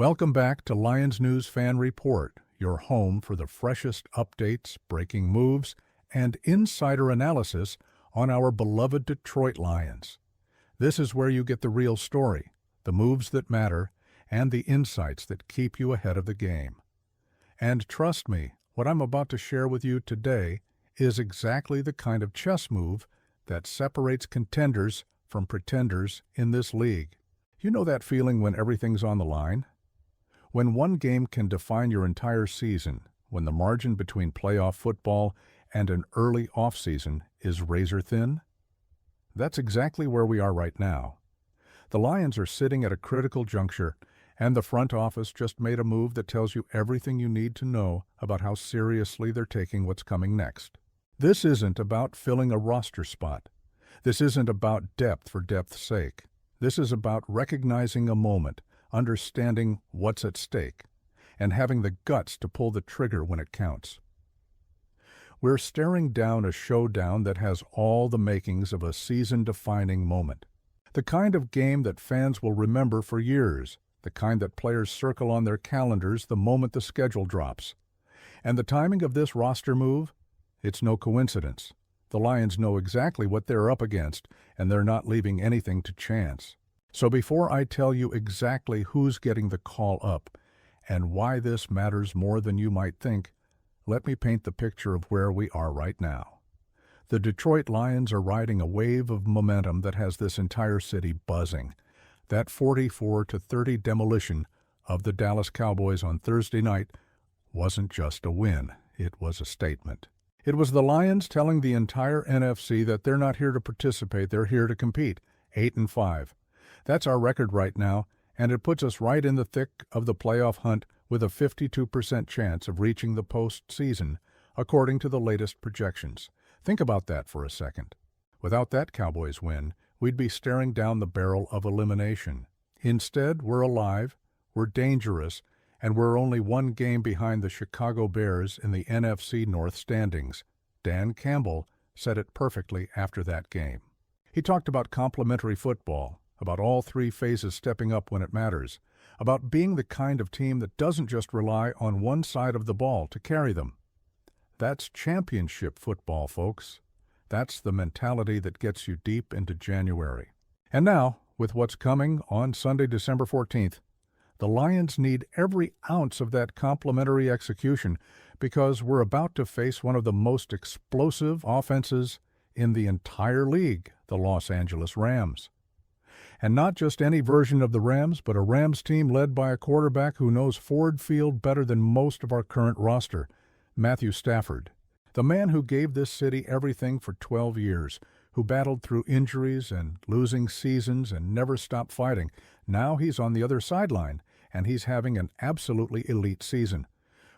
Welcome back to Lions News Fan Report, your home for the freshest updates, breaking moves, and insider analysis on our beloved Detroit Lions. This is where you get the real story, the moves that matter, and the insights that keep you ahead of the game. And trust me, what I'm about to share with you today is exactly the kind of chess move that separates contenders from pretenders in this league. You know that feeling when everything's on the line? When one game can define your entire season, when the margin between playoff football and an early offseason is razor thin? That's exactly where we are right now. The Lions are sitting at a critical juncture, and the front office just made a move that tells you everything you need to know about how seriously they're taking what's coming next. This isn't about filling a roster spot. This isn't about depth for depth's sake. This is about recognizing a moment, understanding what's at stake, and having the guts to pull the trigger when it counts. We're staring down a showdown that has all the makings of a season-defining moment. The kind of game that fans will remember for years, the kind that players circle on their calendars the moment the schedule drops. And the timing of this roster move? It's no coincidence. The Lions know exactly what they're up against, and they're not leaving anything to chance. So before I tell you exactly who's getting the call up and why this matters more than you might think, let me paint the picture of where we are right now. The Detroit Lions are riding a wave of momentum that has this entire city buzzing. That 44-30 demolition of the Dallas Cowboys on Thursday night wasn't just a win, it was a statement. It was the Lions telling the entire NFC that they're not here to participate, they're here to compete. 8-5. That's our record right now, and it puts us right in the thick of the playoff hunt with a 52% chance of reaching the postseason, according to the latest projections. Think about that for a second. Without that Cowboys win, we'd be staring down the barrel of elimination. Instead, we're alive, we're dangerous, and we're only one game behind the Chicago Bears in the NFC North standings. Dan Campbell said it perfectly after that game. He talked about complementary football, about all three phases stepping up when it matters, about being the kind of team that doesn't just rely on one side of the ball to carry them. That's championship football, folks. That's the mentality that gets you deep into January. And now, with what's coming on Sunday, December 14th, the Lions need every ounce of that complementary execution because we're about to face one of the most explosive offenses in the entire league, the Los Angeles Rams. And not just any version of the Rams, but a Rams team led by a quarterback who knows Ford Field better than most of our current roster, Matthew Stafford. The man who gave this city everything for 12 years, who battled through injuries and losing seasons and never stopped fighting. Now he's on the other sideline, and he's having an absolutely elite season.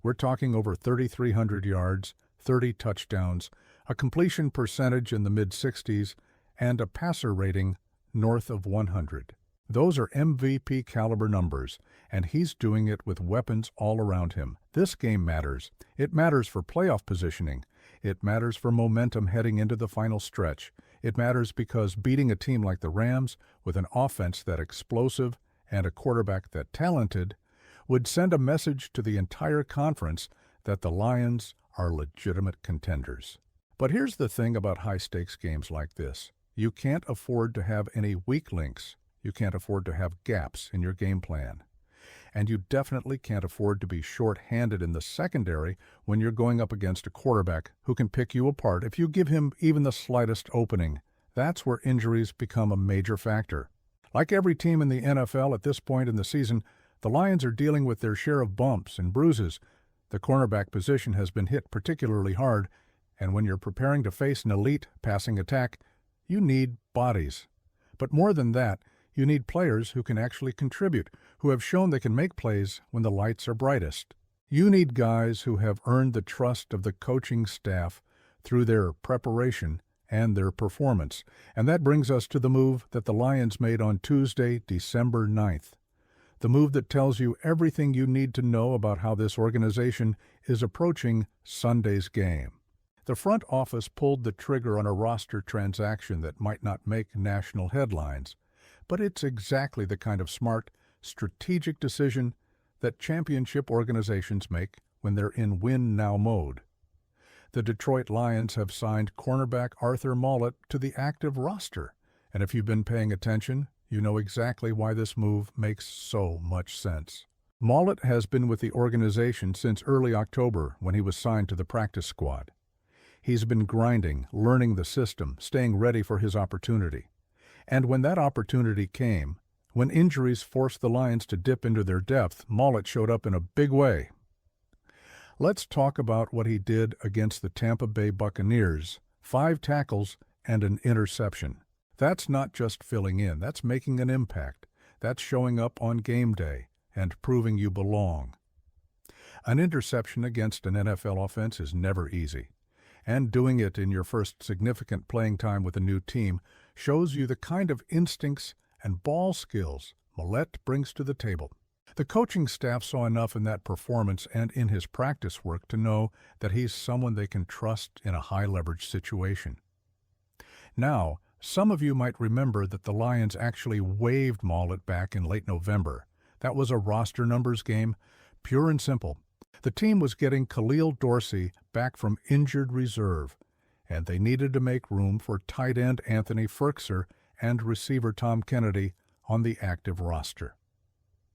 We're talking over 3,300 yards, 30 touchdowns, a completion percentage in the mid-60s, and a passer rating north of 100. Those are MVP caliber numbers, and he's doing it with weapons all around him. This game matters. It matters for playoff positioning. It matters for momentum heading into the final stretch. It matters because beating a team like the Rams with an offense that explosive and a quarterback that talented would send a message to the entire conference that the Lions are legitimate contenders. But here's the thing about high-stakes games like this. You can't afford to have any weak links. You can't afford to have gaps in your game plan. And you definitely can't afford to be short-handed in the secondary when you're going up against a quarterback who can pick you apart if you give him even the slightest opening. That's where injuries become a major factor. Like every team in the NFL at this point in the season, the Lions are dealing with their share of bumps and bruises. The cornerback position has been hit particularly hard, and when you're preparing to face an elite passing attack, you need bodies. But more than that, you need players who can actually contribute, who have shown they can make plays when the lights are brightest. You need guys who have earned the trust of the coaching staff through their preparation and their performance. And that brings us to the move that the Lions made on Tuesday, December 9th. The move that tells you everything you need to know about how this organization is approaching Sunday's game. The front office pulled the trigger on a roster transaction that might not make national headlines, but it's exactly the kind of smart, strategic decision that championship organizations make when they're in win-now mode. The Detroit Lions have signed cornerback Arthur Maulet to the active roster, and if you've been paying attention, you know exactly why this move makes so much sense. Maulet has been with the organization since early October when he was signed to the practice squad. He's been grinding, learning the system, staying ready for his opportunity. And when that opportunity came, when injuries forced the Lions to dip into their depth, Maulet showed up in a big way. Let's talk about what he did against the Tampa Bay Buccaneers: 5 tackles and an interception. That's not just filling in, that's making an impact. That's showing up on game day and proving you belong. An interception against an NFL offense is never easy, and doing it in your first significant playing time with a new team shows you the kind of instincts and ball skills Maulet brings to the table. The coaching staff saw enough in that performance and in his practice work to know that he's someone they can trust in a high-leverage situation. Now, some of you might remember that the Lions actually waived Maulet back in late November. That was a roster numbers game, pure and simple. The team was getting Khalil Dorsey back from injured reserve, and they needed to make room for tight end Anthony Firkser and receiver Tom Kennedy on the active roster.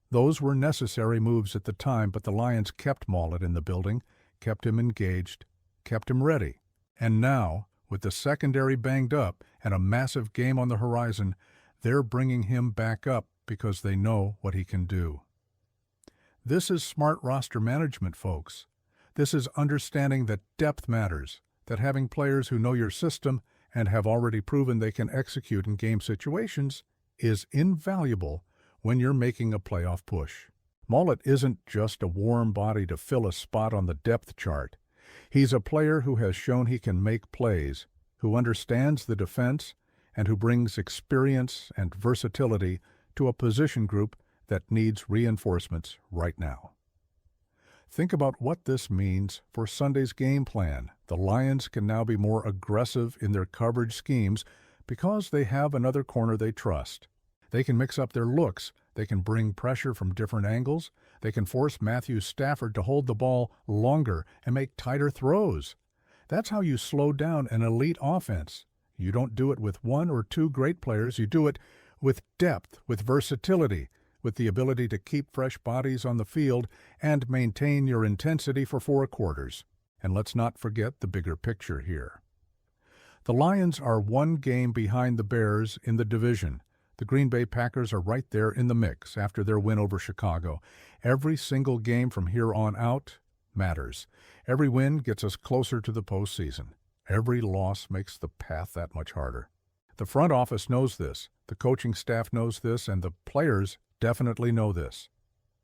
Those were necessary moves at the time, but the Lions kept Maulet in the building, kept him engaged, kept him ready. And now, with the secondary banged up and a massive game on the horizon, they're bringing him back up because they know what he can do. This is smart roster management, folks. This is understanding that depth matters, that having players who know your system and have already proven they can execute in game situations is invaluable when you're making a playoff push. Maulet isn't just a warm body to fill a spot on the depth chart. He's a player who has shown he can make plays, who understands the defense, and who brings experience and versatility to a position group that needs reinforcements right now. Think about what this means for Sunday's game plan. The Lions can now be more aggressive in their coverage schemes because they have another corner they trust. They can mix up their looks, they can bring pressure from different angles, they can force Matthew Stafford to hold the ball longer and make tighter throws. That's how you slow down an elite offense. You don't do it with 1 or 2 great players, you do it with depth, with versatility, with the ability to keep fresh bodies on the field and maintain your intensity for 4 quarters. And let's not forget the bigger picture here. The Lions are 1 game behind the Bears in the division. The Green Bay Packers are right there in the mix after their win over Chicago. Every single game from here on out matters. Every win gets us closer to the postseason. Every loss makes the path that much harder. The front office knows this, the coaching staff knows this, and the players definitely know this.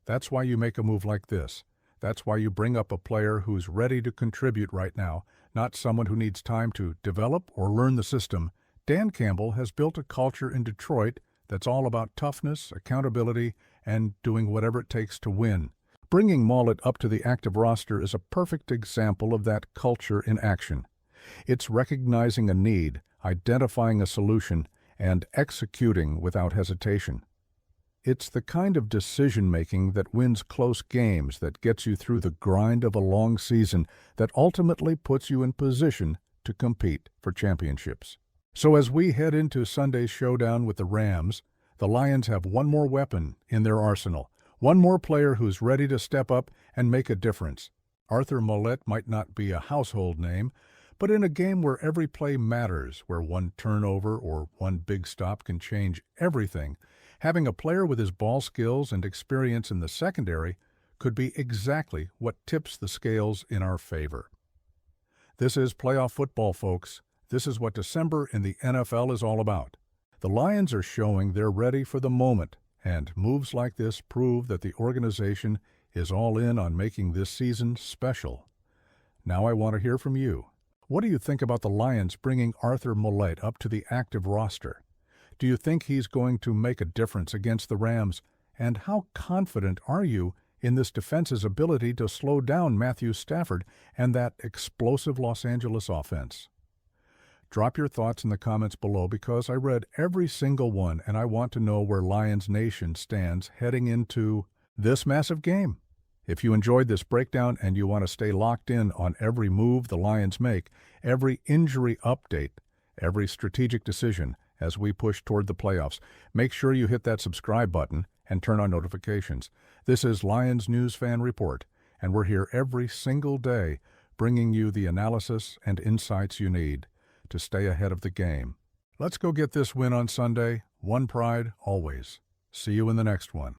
That's why you make a move like this. That's why you bring up a player who's ready to contribute right now, not someone who needs time to develop or learn the system. Dan Campbell has built a culture in Detroit that's all about toughness, accountability, and doing whatever it takes to win. Bringing Maulet up to the active roster is a perfect example of that culture in action. It's recognizing a need, identifying a solution, and executing without hesitation. It's the kind of decision-making that wins close games, that gets you through the grind of a long season, that ultimately puts you in position to compete for championships. So as we head into Sunday's showdown with the Rams, the Lions have 1 more weapon in their arsenal, 1 more player who's ready to step up and make a difference. Arthur Maulet might not be a household name, but in a game where every play matters, where 1 turnover or 1 big stop can change everything, having a player with his ball skills and experience in the secondary could be exactly what tips the scales in our favor. This is playoff football, folks. This is what December in the NFL is all about. The Lions are showing they're ready for the moment, and moves like this prove that the organization is all in on making this season special. Now I want to hear from you. What do you think about the Lions bringing Arthur Maulet up to the active roster? Do you think he's going to make a difference against the Rams? And how confident are you in this defense's ability to slow down Matthew Stafford and that explosive Los Angeles offense? Drop your thoughts in the comments below because I read every single one and I want to know where Lions Nation stands heading into this massive game. If you enjoyed this breakdown and you want to stay locked in on every move the Lions make, every injury update, every strategic decision as we push toward the playoffs, make sure you hit that subscribe button and turn on notifications. This is Lions News Fan Report, and we're here every single day bringing you the analysis and insights you need to stay ahead of the game. Let's go get this win on Sunday. One pride, always. See you in the next one.